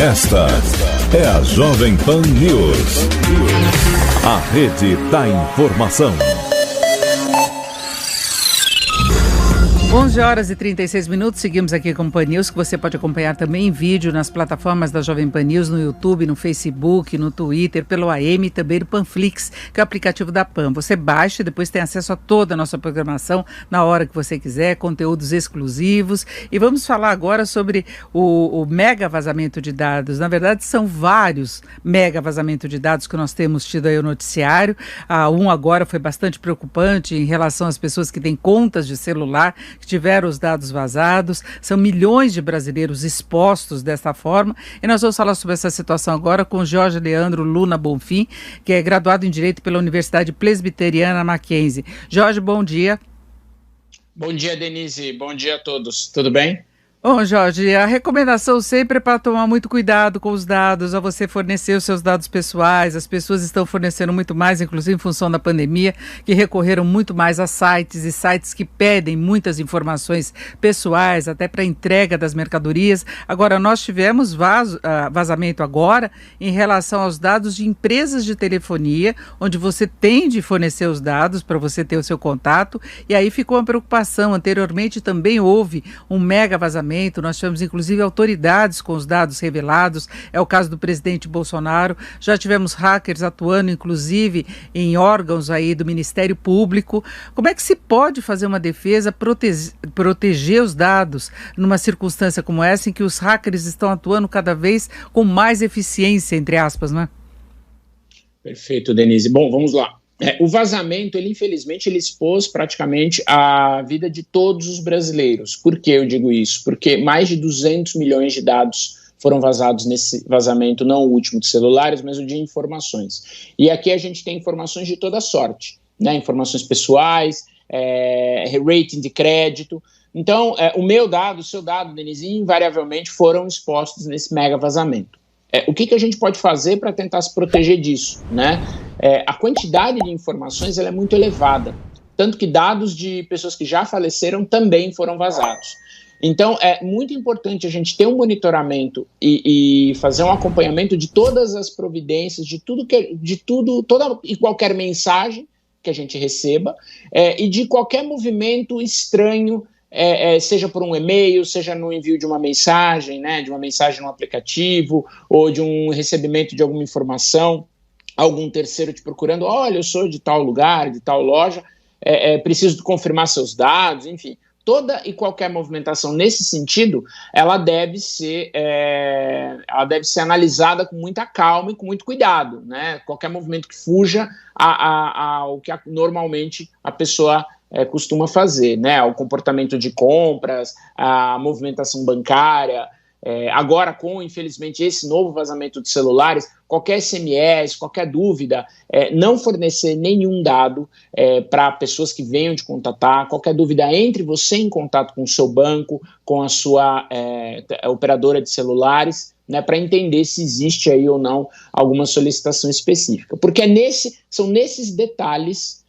Esta é a Jovem Pan News, a rede da informação. 11h36, seguimos aqui com o Pan News, que você pode acompanhar também em vídeo nas plataformas da Jovem Pan News, no YouTube, no Facebook, no Twitter, pelo AM e também no Panflix, que é o aplicativo da Pan. Você baixa e depois tem acesso a toda a nossa programação na hora que você quiser, conteúdos exclusivos. E vamos falar agora sobre o mega vazamento de dados. Na verdade, são vários mega vazamentos de dados que nós temos tido aí no noticiário. Um agora foi bastante preocupante em relação às pessoas que têm contas de celular, que tiveram os dados vazados. São milhões de brasileiros expostos dessa forma, e nós vamos falar sobre essa situação agora com Jorge Leandro Luna Bonfim, que é graduado em Direito pela Universidade Presbiteriana Mackenzie. Jorge, bom dia. Bom dia, Denise, bom dia a todos, tudo bem? Bom, Jorge, a recomendação sempre é para tomar muito cuidado com os dados, a você fornecer os seus dados pessoais. As pessoas estão fornecendo muito mais, inclusive em função da pandemia, que recorreram muito mais a sites e sites que pedem muitas informações pessoais, até para entrega das mercadorias. Agora, nós tivemos vazamento agora em relação aos dados de empresas de telefonia, onde você tem de fornecer os dados para você ter o seu contato, e aí ficou uma preocupação. Anteriormente também houve um mega vazamento. Nós tivemos, inclusive, autoridades com os dados revelados. É o caso do presidente Bolsonaro. Já tivemos hackers atuando, inclusive, em órgãos aí do Ministério Público. Como é que se pode fazer uma defesa, proteger os dados numa circunstância como essa, em que os hackers estão atuando cada vez com mais eficiência, entre aspas, né? Perfeito, Denise. Bom, vamos lá. O vazamento, infelizmente, ele expôs praticamente a vida de todos os brasileiros. Por que eu digo isso? Porque mais de 200 milhões de dados foram vazados nesse vazamento, não o último de celulares, mas o de informações. E aqui a gente tem informações de toda sorte, né? Informações pessoais, rating de crédito. Então, o meu dado, o seu dado, Denise, invariavelmente foram expostos nesse mega vazamento. O que a gente pode fazer para tentar se proteger disso, né? A quantidade de informações ela é muito elevada, tanto que dados de pessoas que já faleceram também foram vazados. Então, é muito importante a gente ter um monitoramento e fazer um acompanhamento de todas as providências, toda e qualquer mensagem que a gente receba, e de qualquer movimento estranho, seja por um e-mail, seja no envio de uma mensagem, né, de uma mensagem no aplicativo, ou de um recebimento de alguma informação, algum terceiro te procurando, olha, eu sou de tal lugar, de tal loja, preciso confirmar seus dados, enfim. Toda e qualquer movimentação nesse sentido, ela deve ser analisada com muita calma e com muito cuidado, né? Qualquer movimento que fuja ao que normalmente a pessoa costuma fazer, né? O comportamento de compras, a movimentação bancária. Agora, com, infelizmente, esse novo vazamento de celulares, qualquer SMS, qualquer dúvida, não fornecer nenhum dado para pessoas que venham te contatar. Qualquer dúvida, entre você em contato com o seu banco, com a sua operadora de celulares, né, para entender se existe aí ou não alguma solicitação específica. Porque são nesses detalhes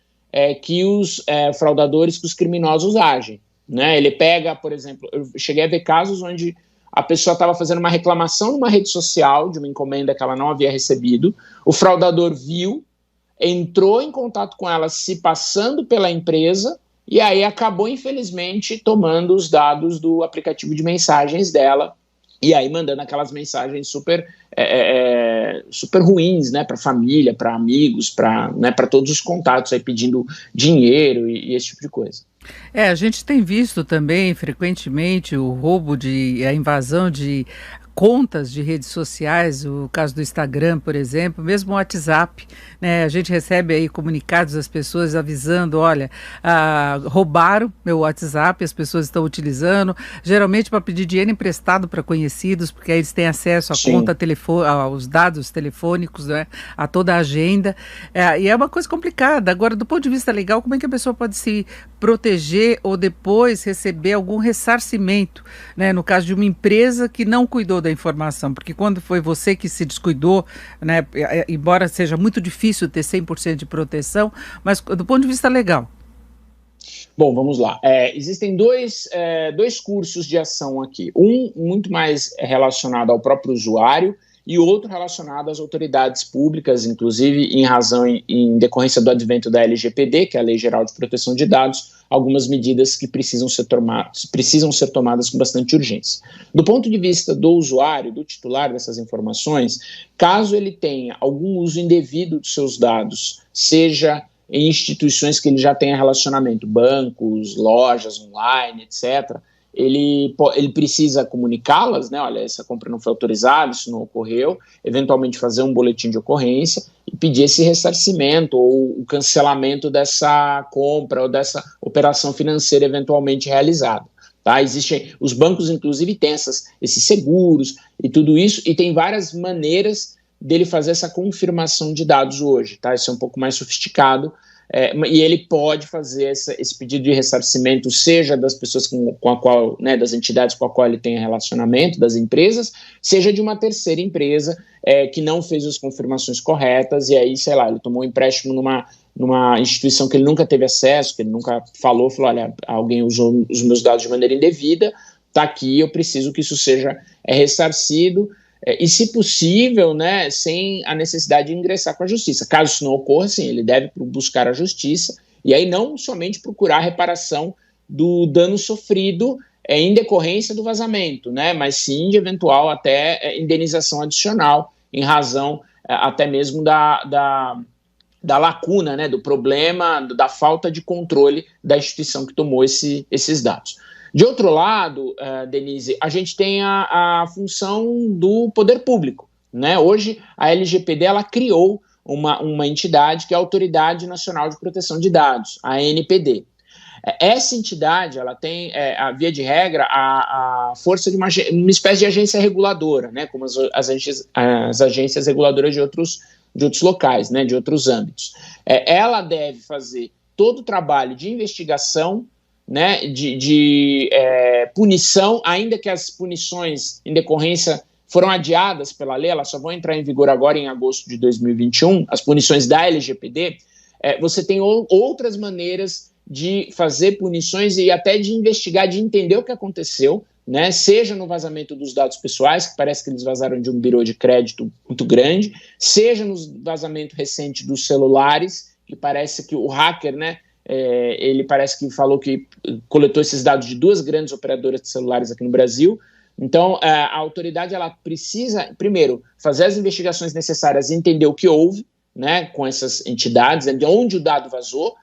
que os fraudadores, que os criminosos agem, né? Ele pega, por exemplo, eu cheguei a ver casos onde a pessoa estava fazendo uma reclamação numa rede social de uma encomenda que ela não havia recebido, o fraudador viu, entrou em contato com ela se passando pela empresa e aí acabou, infelizmente, tomando os dados do aplicativo de mensagens dela e aí mandando aquelas mensagens super ruins, né, para família, para amigos, para todos os contatos, aí pedindo dinheiro e esse tipo de coisa. A gente tem visto também frequentemente o roubo a invasão de contas de redes sociais, o caso do Instagram, por exemplo, mesmo o WhatsApp, né? A gente recebe aí comunicados das pessoas avisando, olha, roubaram meu WhatsApp, as pessoas estão utilizando, geralmente para pedir dinheiro emprestado para conhecidos, porque aí eles têm acesso à conta aos dados telefônicos, né? A toda a agenda, e é uma coisa complicada. Agora, do ponto de vista legal, como é que a pessoa pode se proteger ou depois receber algum ressarcimento, né? No caso de uma empresa que não cuidou da informação, porque quando foi você que se descuidou, né, embora seja muito difícil ter 100% de proteção, mas do ponto de vista legal. Bom, vamos lá. Existem dois cursos de ação aqui. Um muito mais relacionado ao próprio usuário e outro relacionado às autoridades públicas, inclusive em decorrência do advento da LGPD, que é a Lei Geral de Proteção de Dados, algumas medidas que precisam ser tomadas com bastante urgência. Do ponto de vista do usuário, do titular dessas informações, caso ele tenha algum uso indevido dos seus dados, seja em instituições que ele já tenha relacionamento, bancos, lojas online, etc., ele precisa comunicá-las, né? Olha, essa compra não foi autorizada, isso não ocorreu, eventualmente fazer um boletim de ocorrência e pedir esse ressarcimento ou o cancelamento dessa compra ou dessa operação financeira eventualmente realizada. Tá? Os bancos, inclusive, têm esses seguros e tudo isso, e tem várias maneiras dele fazer essa confirmação de dados hoje, tá? Isso é um pouco mais sofisticado, e ele pode fazer esse pedido de ressarcimento, seja das pessoas com a qual, né, das entidades com a qual ele tem relacionamento, das empresas, seja de uma terceira empresa que não fez as confirmações corretas, e aí, sei lá, ele tomou um empréstimo numa instituição que ele nunca teve acesso, que ele nunca falou, olha, alguém usou os meus dados de maneira indevida, tá aqui, eu preciso que isso seja ressarcido, e, se possível, né, sem a necessidade de ingressar com a justiça. Caso isso não ocorra, sim, ele deve buscar a justiça, e aí não somente procurar a reparação do dano sofrido em decorrência do vazamento, né, mas sim de eventual até indenização adicional, em razão até mesmo da lacuna, né, do problema, da falta de controle da instituição que tomou esses dados. De outro lado, Denise, a gente tem a função do poder público, né? Hoje, a LGPD ela criou uma entidade que é a Autoridade Nacional de Proteção de Dados, a ANPD. Essa entidade ela tem, via de regra, a força de uma espécie de agência reguladora, né? Como as agências reguladoras de outros locais, né? De outros âmbitos. Ela deve fazer todo o trabalho de investigação, né, de punição, ainda que as punições em decorrência foram adiadas pela lei, elas só vão entrar em vigor agora em agosto de 2021, as punições da LGPD, você tem outras maneiras de fazer punições e até de investigar, de entender o que aconteceu, né, seja no vazamento dos dados pessoais, que parece que eles vazaram de um birô de crédito muito grande, seja no vazamento recente dos celulares, que parece que o hacker, né, ele parece que falou que coletou esses dados de 2 grandes operadoras de celulares aqui no Brasil. Então, a autoridade ela precisa, primeiro, fazer as investigações necessárias e entender o que houve, né, com essas entidades, de onde o dado vazou,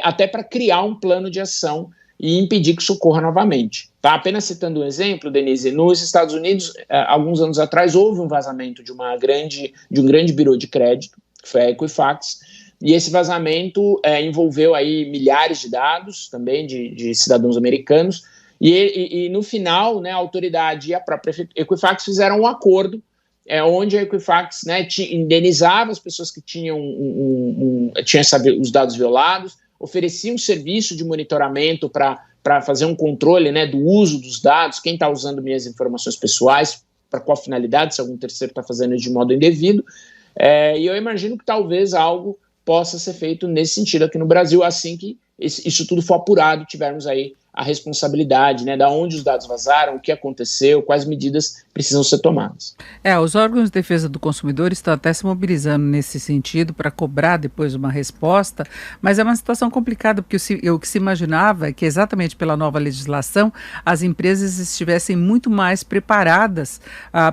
até para criar um plano de ação e impedir que isso ocorra novamente. Tá? Apenas citando um exemplo, Denise, nos Estados Unidos, alguns anos atrás, houve um vazamento de um grande birô de crédito, que foi a Equifax, e esse vazamento envolveu aí milhares de dados também de cidadãos americanos, e no final, né, a autoridade e a própria Equifax fizeram um acordo onde a Equifax, né, indenizava as pessoas que tinham os dados violados, oferecia um serviço de monitoramento para fazer um controle, né, do uso dos dados, quem está usando minhas informações pessoais, para qual finalidade, se algum terceiro está fazendo isso de modo indevido, e eu imagino que talvez algo possa ser feito nesse sentido aqui no Brasil, assim que isso tudo for apurado, tivermos aí a responsabilidade, né, da onde os dados vazaram, o que aconteceu, quais medidas precisam ser tomadas. Os órgãos de defesa do consumidor estão até se mobilizando nesse sentido para cobrar depois uma resposta, mas é uma situação complicada, porque o que se imaginava é que exatamente pela nova legislação as empresas estivessem muito mais preparadas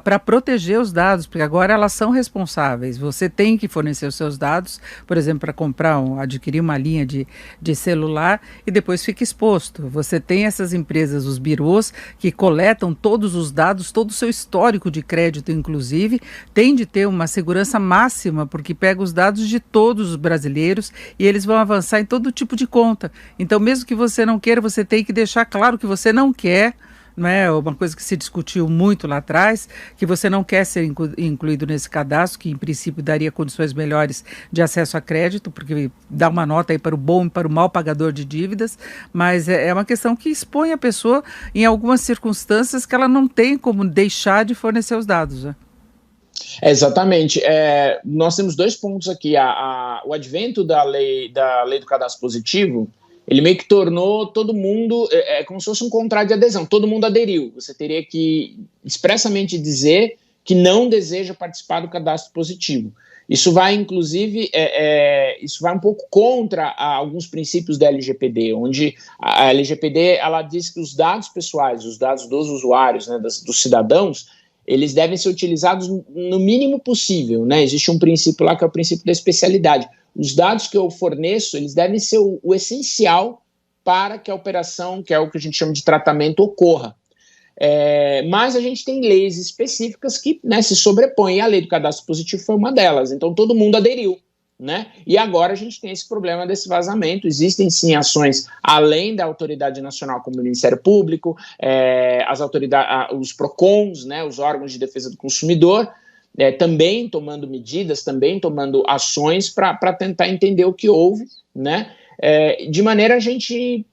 para proteger os dados, porque agora elas são responsáveis. Você tem que fornecer os seus dados, por exemplo, para adquirir uma linha de celular e depois fica exposto. Você tem essas empresas, os birôs, que coletam todos os dados, todo o seu histórico de crédito, inclusive, tem de ter uma segurança máxima, porque pega os dados de todos os brasileiros e eles vão avançar em todo tipo de conta. Então, mesmo que você não queira, você tem que deixar claro que você não quer, não é uma coisa que se discutiu muito lá atrás, que você não quer ser incluído nesse cadastro, que em princípio daria condições melhores de acesso a crédito, porque dá uma nota aí para o bom e para o mau pagador de dívidas, mas é uma questão que expõe a pessoa em algumas circunstâncias que ela não tem como deixar de fornecer os dados, né? Exatamente. Nós temos 2 pontos aqui. O advento da lei do cadastro positivo, ele meio que tornou todo mundo, como se fosse um contrato de adesão, todo mundo aderiu. Você teria que expressamente dizer que não deseja participar do cadastro positivo. Isso vai, inclusive, isso vai um pouco contra alguns princípios da LGPD, onde a LGPD ela diz que os dados pessoais, os dados dos usuários, né, dos cidadãos, eles devem ser utilizados no mínimo possível, né? Existe um princípio lá que é o princípio da especialidade. Os dados que eu forneço, eles devem ser o essencial para que a operação, que é o que a gente chama de tratamento, ocorra. Mas a gente tem leis específicas que, né, se sobrepõem, e a lei do cadastro positivo foi uma delas, então todo mundo aderiu, né? E agora a gente tem esse problema desse vazamento. Existem sim ações além da autoridade nacional, como o Ministério Público, as autoridades, os PROCONs, né, os órgãos de defesa do consumidor, também tomando medidas, também tomando ações para tentar entender o que houve, né? De maneira a gente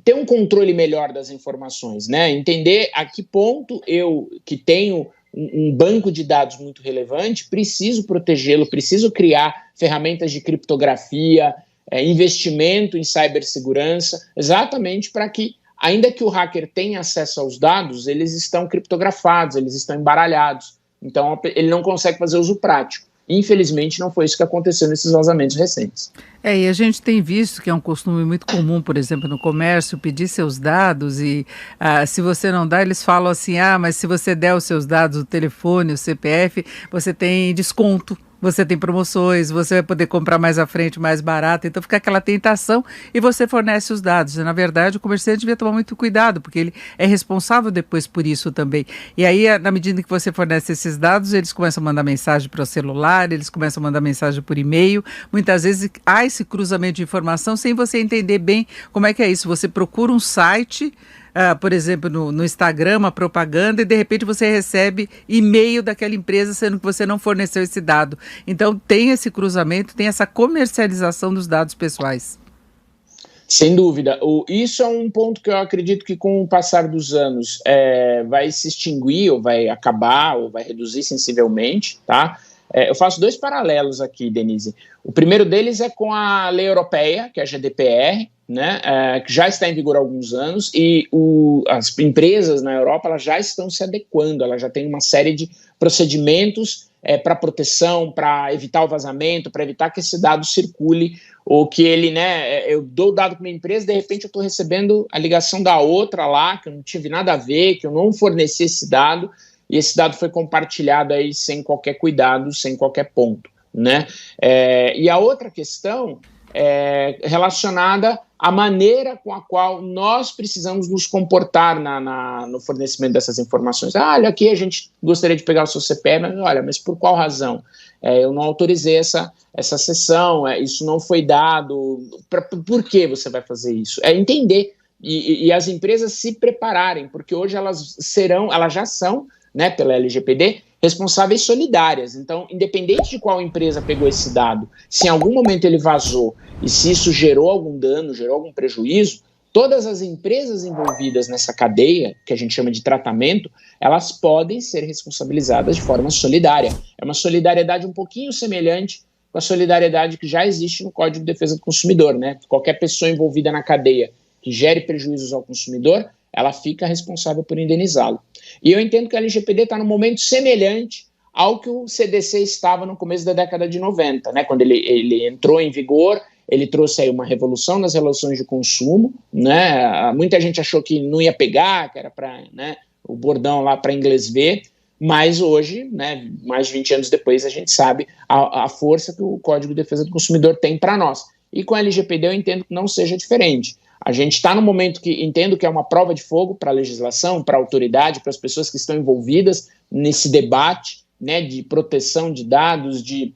ter um controle melhor das informações, né? Entender a que ponto eu, que tenho um banco de dados muito relevante, preciso protegê-lo, preciso criar ferramentas de criptografia, investimento em cibersegurança, exatamente para que, ainda que o hacker tenha acesso aos dados, eles estão criptografados, eles estão embaralhados, então ele não consegue fazer uso prático. Infelizmente, não foi isso que aconteceu nesses vazamentos recentes. E a gente tem visto que é um costume muito comum, por exemplo, no comércio, pedir seus dados e se você não dá, eles falam assim, mas se você der os seus dados, o telefone, o CPF, você tem desconto. Você tem promoções, você vai poder comprar mais à frente, mais barato, então fica aquela tentação e você fornece os dados. E, na verdade, o comerciante devia tomar muito cuidado, porque ele é responsável depois por isso também. E aí, na medida que você fornece esses dados, eles começam a mandar mensagem para o celular, eles começam a mandar mensagem por e-mail. Muitas vezes há esse cruzamento de informação sem você entender bem como é que é isso. Você procura um site, por exemplo, no Instagram, uma propaganda, e de repente você recebe e-mail daquela empresa, sendo que você não forneceu esse dado. Então tem esse cruzamento, tem essa comercialização dos dados pessoais. Sem dúvida. Isso é um ponto que eu acredito que com o passar dos anos vai se extinguir, ou vai acabar, ou vai reduzir sensivelmente, tá? Eu faço dois paralelos aqui, Denise. O primeiro deles é com a lei europeia, que é a GDPR, né, que já está em vigor há alguns anos, e as empresas na Europa elas já estão se adequando, elas já têm uma série de procedimentos para proteção, para evitar o vazamento, para evitar que esse dado circule, ou que ele, né, eu dou o dado para uma empresa, de repente eu estou recebendo a ligação da outra lá, que eu não tive nada a ver, que eu não forneci esse dado, e esse dado foi compartilhado aí sem qualquer cuidado, sem qualquer ponto, né? E a outra questão é relacionada à maneira com a qual nós precisamos nos comportar no fornecimento dessas informações. Olha, aqui a gente gostaria de pegar o seu CPF, mas olha, mas por qual razão? Eu não autorizei essa sessão, isso não foi dado, por que você vai fazer isso? Entender, e as empresas se prepararem, porque hoje elas já são, né, pela LGPD, responsáveis solidárias. Então, independente de qual empresa pegou esse dado, se em algum momento ele vazou e se isso gerou algum dano, gerou algum prejuízo, todas as empresas envolvidas nessa cadeia, que a gente chama de tratamento, elas podem ser responsabilizadas de forma solidária. É uma solidariedade um pouquinho semelhante com a solidariedade que já existe no Código de Defesa do Consumidor, né? Qualquer pessoa envolvida na cadeia que gere prejuízos ao consumidor, ela fica responsável por indenizá-lo. E eu entendo que a LGPD está num momento semelhante ao que o CDC estava no começo da década de 90, né? Quando ele entrou em vigor, ele trouxe aí uma revolução nas relações de consumo, né? Muita gente achou que não ia pegar, que era para, né, o bordão lá para inglês ver, mas hoje, né, mais de 20 anos depois, a gente sabe a força que o Código de Defesa do Consumidor tem para nós. E com a LGPD eu entendo que não seja diferente. A gente está no momento que entendo que é uma prova de fogo para a legislação, para a autoridade, para as pessoas que estão envolvidas nesse debate, né, de proteção de dados, de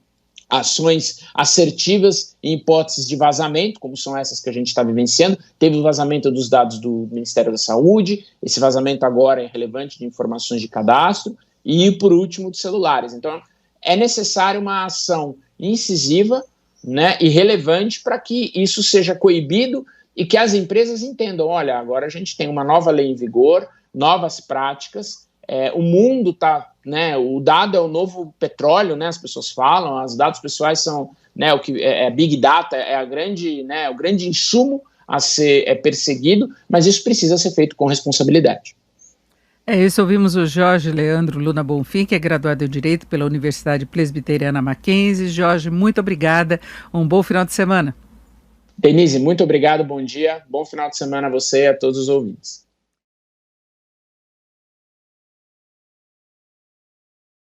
ações assertivas em hipóteses de vazamento, como são essas que a gente está vivenciando. Teve o vazamento dos dados do Ministério da Saúde, esse vazamento agora é relevante de informações de cadastro, e, por último, de celulares. Então, é necessário uma ação incisiva, né, e relevante para que isso seja coibido e que as empresas entendam, olha, agora a gente tem uma nova lei em vigor, novas práticas, o mundo está, né, o dado é o novo petróleo, né, as pessoas falam, os dados pessoais são, né, o que Big Data é a grande, né, o grande insumo a ser perseguido, mas isso precisa ser feito com responsabilidade. É isso, ouvimos o Jorge Leandro Luna Bonfim, que é graduado em Direito pela Universidade Presbiteriana Mackenzie. Jorge, muito obrigada, um bom final de semana. Denise, muito obrigado, bom dia, bom final de semana a você e a todos os ouvintes.